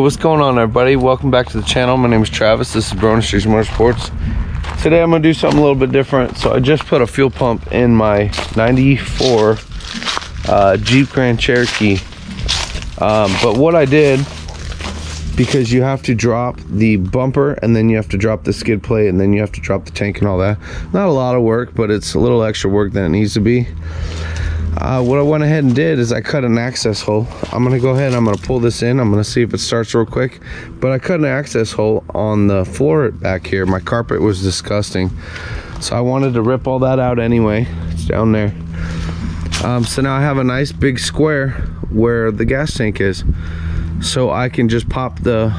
what's going on, everybody? Welcome back to the channel. My name is Travis. This is Brona Streets Motorsports. Today I'm gonna do something a little bit different. So I just put a fuel pump in my 94 Jeep Grand Cherokee. But what I did, because you have to drop the bumper and then you have to drop the skid plate and then you have to drop the tank and all that. Not a lot of work, but it's a little extra work than it needs to be. What I went ahead and did is I cut an access hole. I'm gonna go ahead and I'm gonna pull this in. I'm gonna see if it starts real quick. But I cut an access hole on the floor back here. My carpet was disgusting, so I wanted to rip all that out anyway. It's down there. So now I have a nice big square where the gas tank is, so I can just pop the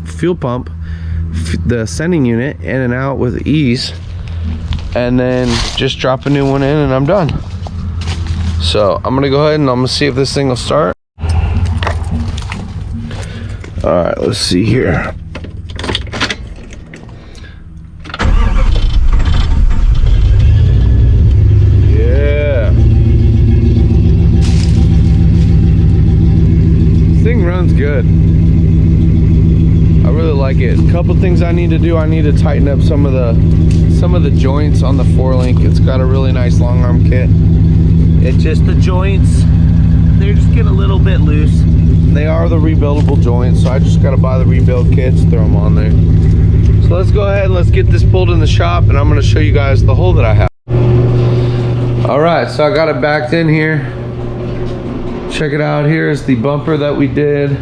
fuel pump, the sending unit, in and out with ease, and then just drop a new one in and I'm done. So I'm gonna go ahead and I'm gonna see if this thing will start. All right, let's see here. Yeah, this thing runs good. I really like it. A couple things I need to do. I need to tighten up some of the joints on the 4-link. It's got a really nice long arm kit. It's just the joints, they're just getting a little bit loose. They are the rebuildable joints, so I just got to buy the rebuild kits, throw them on there. So let's go ahead and let's get this pulled in the shop, and I'm going to show you guys the hole that I have. All right, so I got it backed in here. Check it out. Here's the bumper that we did.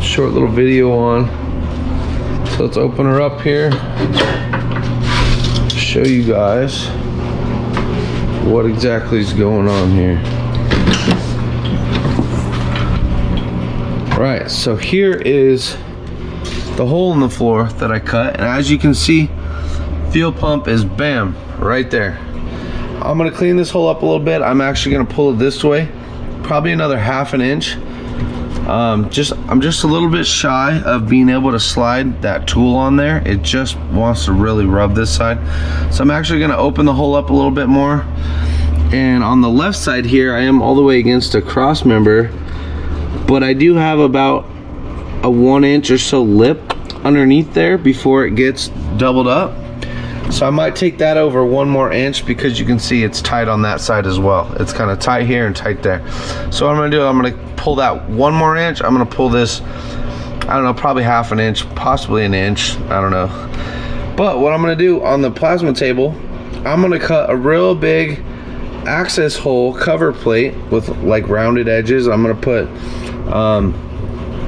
Short little video on. So let's open her up here, show you guys what exactly is going on here. Right, so here is the hole in the floor that I cut, and as you can see, fuel pump is bam right there. I'm gonna clean this hole up a little bit. I'm actually gonna pull it this way, probably another ½ an inch. I'm just a little bit shy of being able to slide that tool on there. It just wants to really rub this side. So I'm actually gonna open the hole up a little bit more. And on the left side here, I am all the way against a cross member, but I do have about a 1 inch or so lip underneath there before it gets doubled up. So I might take that over 1 more inch, because you can see it's tight on that side as well. It's kind of tight here and tight there. So what I'm gonna do, I'm gonna pull that 1 more inch. I'm gonna pull this, I don't know, probably ½ an inch, possibly an inch, I don't know. But what I'm gonna do on the plasma table, I'm gonna cut a real big access hole cover plate with like rounded edges. I'm gonna put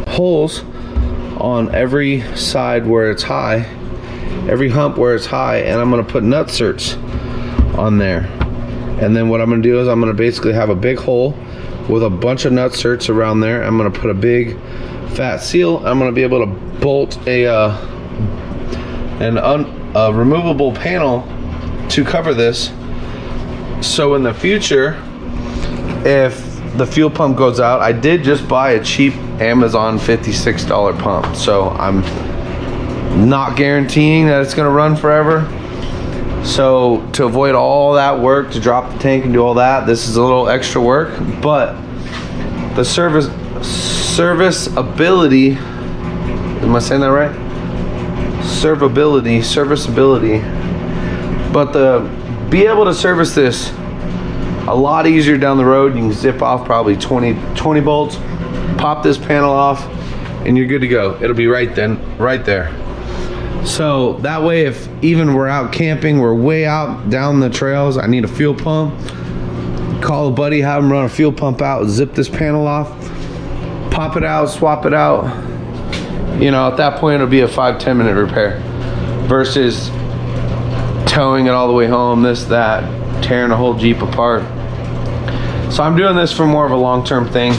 holes on every side where it's high, every hump where it's high, and I'm gonna put nut certs on there. And then what I'm gonna do is I'm gonna basically have a big hole with a bunch of nut certs around there. I'm gonna put a big fat seal. I'm gonna be able to bolt a removable panel to cover this, so in the future, if the fuel pump goes out, I did just buy a cheap Amazon $56 pump, so I'm not guaranteeing that it's gonna run forever. So to avoid all that work to drop the tank and do all that, this is a little extra work, but the serviceability, am I saying that right? Serviceability, but be able to service this a lot easier down the road. You can zip off probably 20 bolts, pop this panel off, and you're good to go. It'll be right there. So that way, if even we're out camping, we're way out down the trails, I need a fuel pump, call a buddy, have him run a fuel pump out, zip this panel off, pop it out, swap it out. You know, at that point it'll be a 5-10 minute repair versus towing it all the way home, this, that, tearing a whole Jeep apart. So I'm doing this for more of a long-term thing.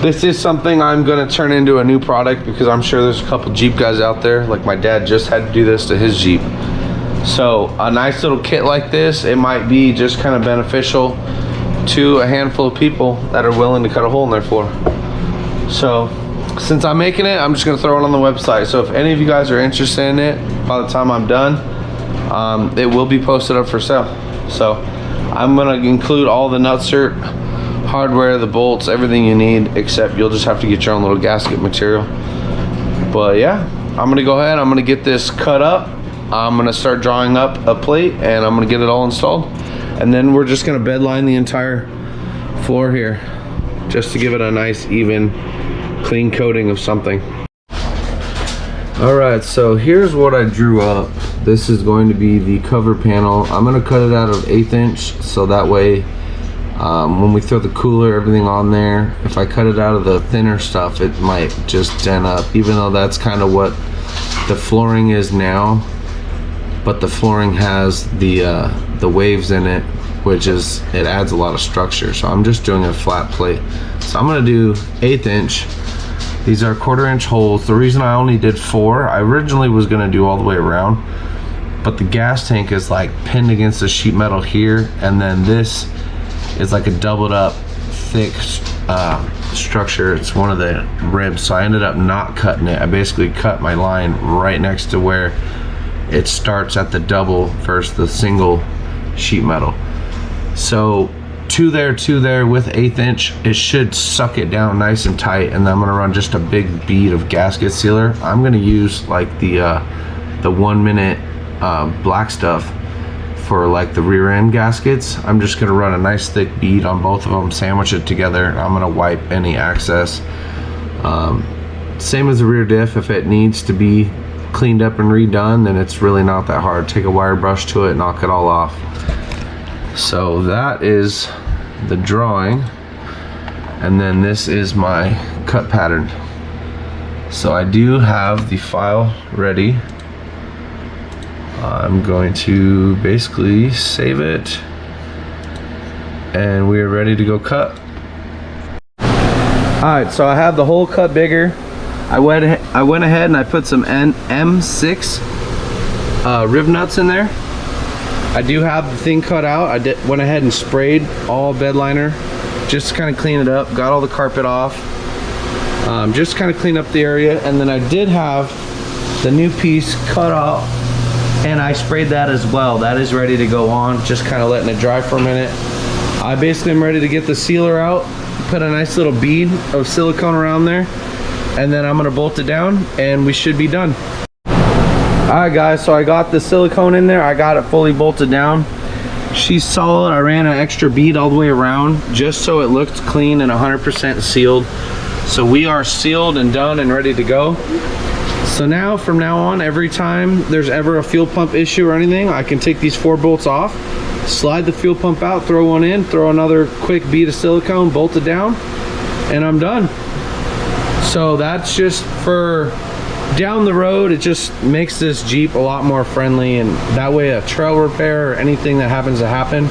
This is something I'm gonna turn into a new product, because I'm sure there's a couple Jeep guys out there, like my dad just had to do this to his Jeep. So a nice little kit like this, it might be just kind of beneficial to a handful of people that are willing to cut a hole in their floor. So since I'm making it, I'm just gonna throw it on the website. So if any of you guys are interested in it, by the time I'm done, it will be posted up for sale. So I'm gonna include all the nut cert hardware, the bolts, everything you need, except you'll just have to get your own little gasket material. But yeah, I'm gonna go ahead, I'm gonna get this cut up, I'm gonna start drawing up a plate, and I'm gonna get it all installed, and then we're just gonna bed line the entire floor here just to give it a nice even clean coating of something. All right, so here's what I drew up. This is going to be the cover panel. I'm gonna cut it out of 1/8 inch, so that way when we throw the cooler, everything on there, if I cut it out of the thinner stuff, it might just dent up, even though that's kind of what the flooring is now. But the flooring has the waves in it, which is, it adds a lot of structure. So I'm just doing a flat plate. So I'm gonna do 1/8 inch. These are 1/4 inch holes. The reason I only did 4, I originally was gonna do all the way around, but the gas tank is like pinned against the sheet metal here, and then this is like a doubled up thick structure. It's one of the ribs, so I ended up not cutting it. I basically cut my line right next to where it starts at the double versus the single sheet metal. So two there with 1/8 inch, it should suck it down nice and tight, and then I'm gonna run just a big bead of gasket sealer. I'm gonna use like the 1 minute black stuff for like the rear end gaskets. I'm just gonna run a nice thick bead on both of them, sandwich it together. I'm gonna wipe any excess. Same as the rear diff, if it needs to be cleaned up and redone, then it's really not that hard. Take a wire brush to it, knock it all off. So that is the drawing, and then this is my cut pattern. So I do have the file ready. I'm going to basically save it, and we are ready to go cut. All right, so I have the hole cut bigger. I went ahead and I put some M6 rib nuts in there. I do have the thing cut out. I went ahead and sprayed all bed liner just to kind of clean it up. Got all the carpet off. Just kind of clean up the area, and then I did have the new piece cut off, and I sprayed that as well. That is ready to go on, just kind of letting it dry for a minute. I basically am ready to get the sealer out, put a nice little bead of silicone around there, and then I'm gonna bolt it down and we should be done. All right guys, so I got the silicone in there. I got it fully bolted down. She's solid. I ran an extra bead all the way around just so it looked clean and 100% sealed. So we are sealed and done and ready to go. So now, from now on, every time there's ever a fuel pump issue or anything, I can take these 4 bolts off, slide the fuel pump out, throw one in, throw another quick bead of silicone, bolt it down, and I'm done. So that's just for down the road. It just makes this Jeep a lot more friendly, and that way a trail repair or anything that happens to happen,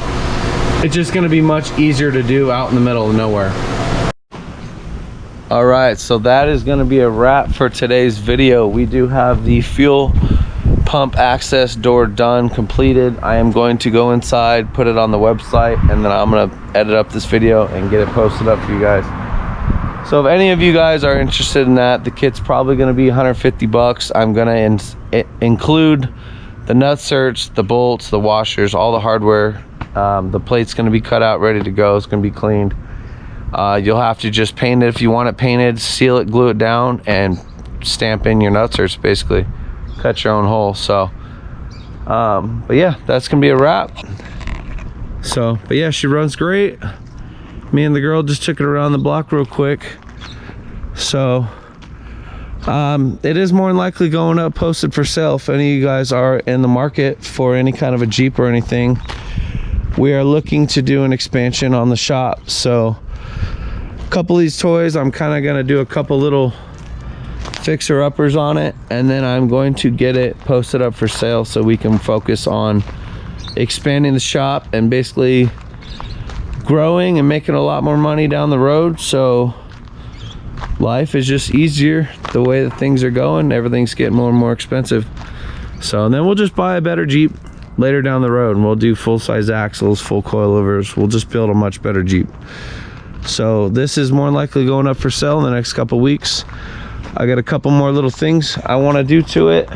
it's just gonna be much easier to do out in the middle of nowhere. All right, so that is going to be a wrap for today's video. We do have the fuel pump access door done, completed. I am going to go inside, put it on the website, and then I'm going to edit up this video and get it posted up for you guys. So if any of you guys are interested in that, the kit's probably going to be 150 bucks. I'm going to include the nut certs, the bolts, the washers, all the hardware. The plate's going to be cut out, ready to go. It's going to be cleaned. You'll have to just paint it if you want it painted, seal it, glue it down, and stamp in your nut certs, basically. Cut your own hole. So but yeah, that's gonna be a wrap. So but yeah, she runs great. Me and the girl just took it around the block real quick. So it is more than likely going up, posted for sale. If any of you guys are in the market for any kind of a Jeep or anything, we are looking to do an expansion on the shop. So a couple of these toys, I'm kind of gonna do a couple little fixer uppers on it, and then I'm going to get it posted up for sale so we can focus on expanding the shop and basically growing and making a lot more money down the road. So life is just easier the way that things are going. Everything's getting more and more expensive. So and then we'll just buy a better Jeep later down the road, and we'll do full-size axles, full coilovers. We'll just build a much better Jeep. So this is more likely going up for sale in the next couple weeks. I got a couple more little things I want to do to it.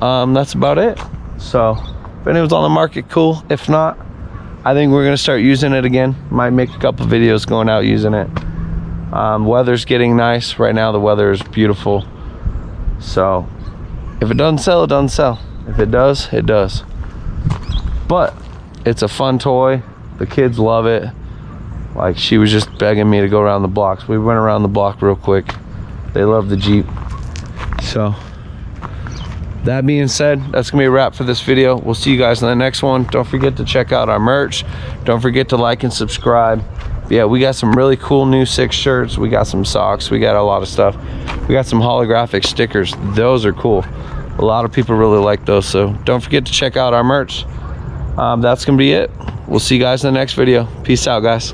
That's about it. So if anyone's on the market, cool. If not, I think we're gonna start using it again. Might make a couple videos going out using it. Weather's getting nice right now. The weather is beautiful, so if it doesn't sell, it doesn't sell. If it does, it does. But it's a fun toy. The kids love it. Like, she was just begging me to go around the blocks. We went around the block real quick. They love the Jeep. So that being said, that's gonna be a wrap for this video. We'll see you guys in the next one. Don't forget to check out our merch. Don't forget to like and subscribe. Yeah, we got some really cool new 6 shirts. We got some socks. We got a lot of stuff. We got some holographic stickers. Those are cool. A lot of people really like those, so don't forget to check out our merch. That's gonna be it. We'll see you guys in the next video. Peace out, guys.